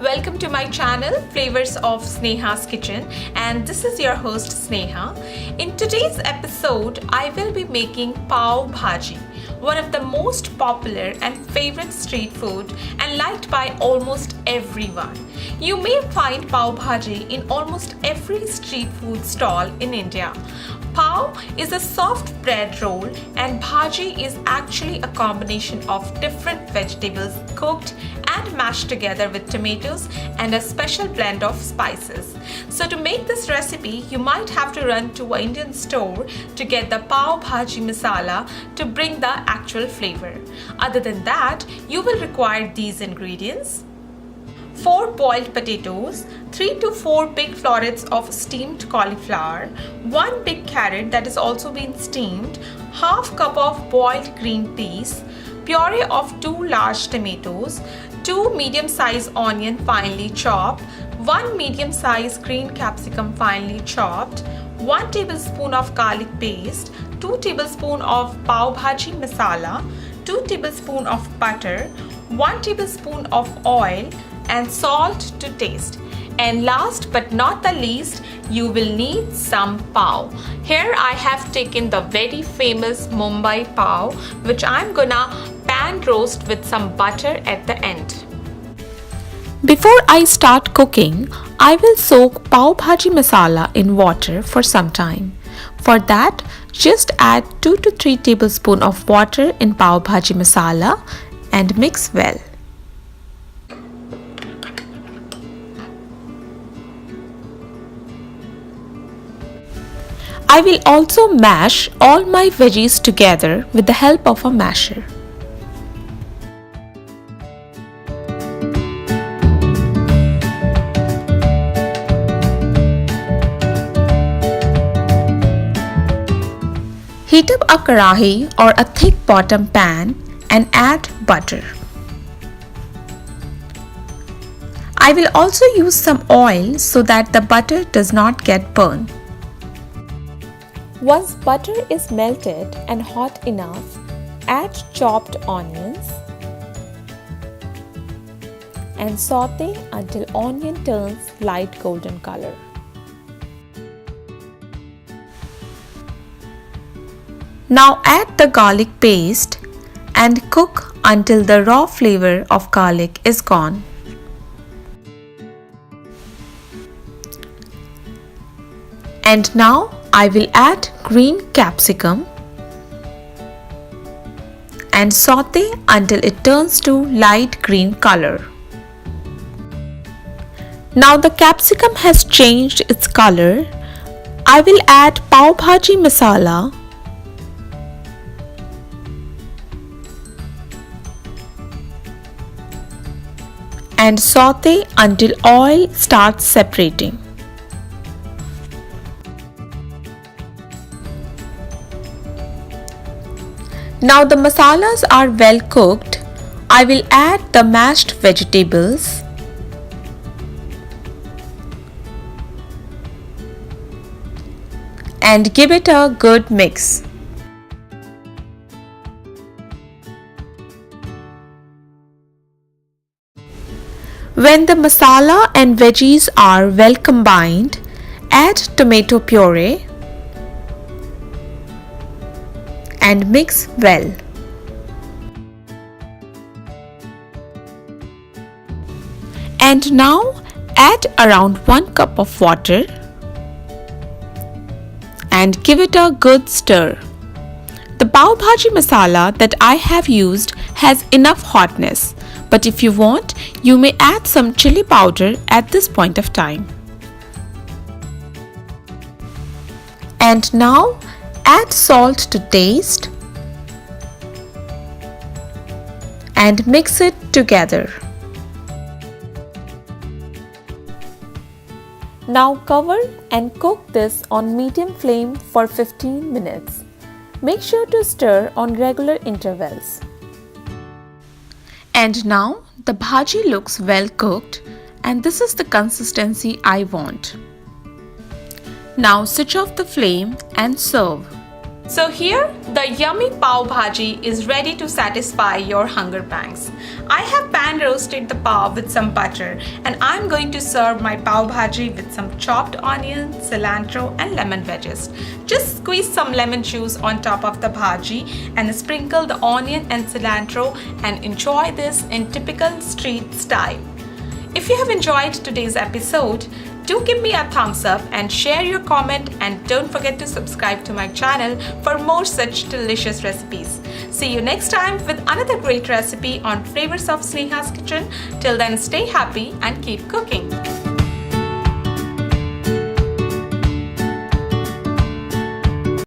Welcome to my channel Flavors of Sneha's Kitchen, and this is your host Sneha. In today's episode, I will be making Pav-Bhaji, one of the most popular and favorite street food and liked by almost everyone. You may find Pav-Bhaji in almost every street food stall in India. Pav is a soft bread roll and bhaji is actually a combination of different vegetables cooked and mashed together with tomatoes and a special blend of spices. So to make this recipe, you might have to run to an Indian store to get the Pav-Bhaji Masala to bring the actual flavor. Other than that, you will require these ingredients: 4 boiled potatoes, 3 to 4 big florets of steamed cauliflower, 1 big carrot that is also been steamed, half cup of boiled green peas, puree of 2 large tomatoes, 2 medium-sized onion finely chopped, 1 medium-sized green capsicum finely chopped, 1 tablespoon of garlic paste, 2 tablespoons of Pav-Bhaji Masala, 2 tablespoons of butter, 1 tablespoon of oil, and salt to taste. And last but not the least, you will need some pav. Here I have taken the very famous Mumbai pav, which I'm gonna pan roast with some butter at the end. Before I start cooking, I will soak Pav-Bhaji Masala in water for some time. For that, just add 2 to 3 tablespoons of water in Pav-Bhaji Masala and mix well. I will also mash all my veggies together with the help of a masher. Heat up a karahi or a thick bottom pan and add butter. I will also use some oil so that the butter does not get burned. Once butter is melted and hot enough, add chopped onions and saute until onion turns light golden color. Now add the garlic paste and cook until the raw flavor of garlic is gone. And now I will add green capsicum and saute until it turns to light green color. Now the capsicum has changed its color. I will add Pav-Bhaji Masala and saute until oil starts separating. Now the masalas are well cooked. I will add the mashed vegetables and give it a good mix. When the masala and veggies are well combined, add tomato puree and mix well. And now add around 1 cup of water and give it a good stir. The Pav-Bhaji Masala that I have used has enough hotness, but if you want, you may add some chili powder at this point of time. And now add salt to taste and mix it together. Now cover and cook this on medium flame for 15 minutes. Make sure to stir on regular intervals. And now the bhaji looks well cooked and this is the consistency I want. Now switch off the flame and serve. So here, the yummy pav bhaji is ready to satisfy your hunger pangs. I have pan roasted the pav with some butter, and I'm going to serve my pav bhaji with some chopped onion, cilantro and lemon wedges. Just squeeze some lemon juice on top of the bhaji and sprinkle the onion and cilantro and enjoy this in typical street style. If you have enjoyed today's episode, do give me a thumbs up and share your comment, and don't forget to subscribe to my channel for more such delicious recipes. See you next time with another great recipe on Flavors of Sneha's Kitchen. Till then, stay happy and keep cooking.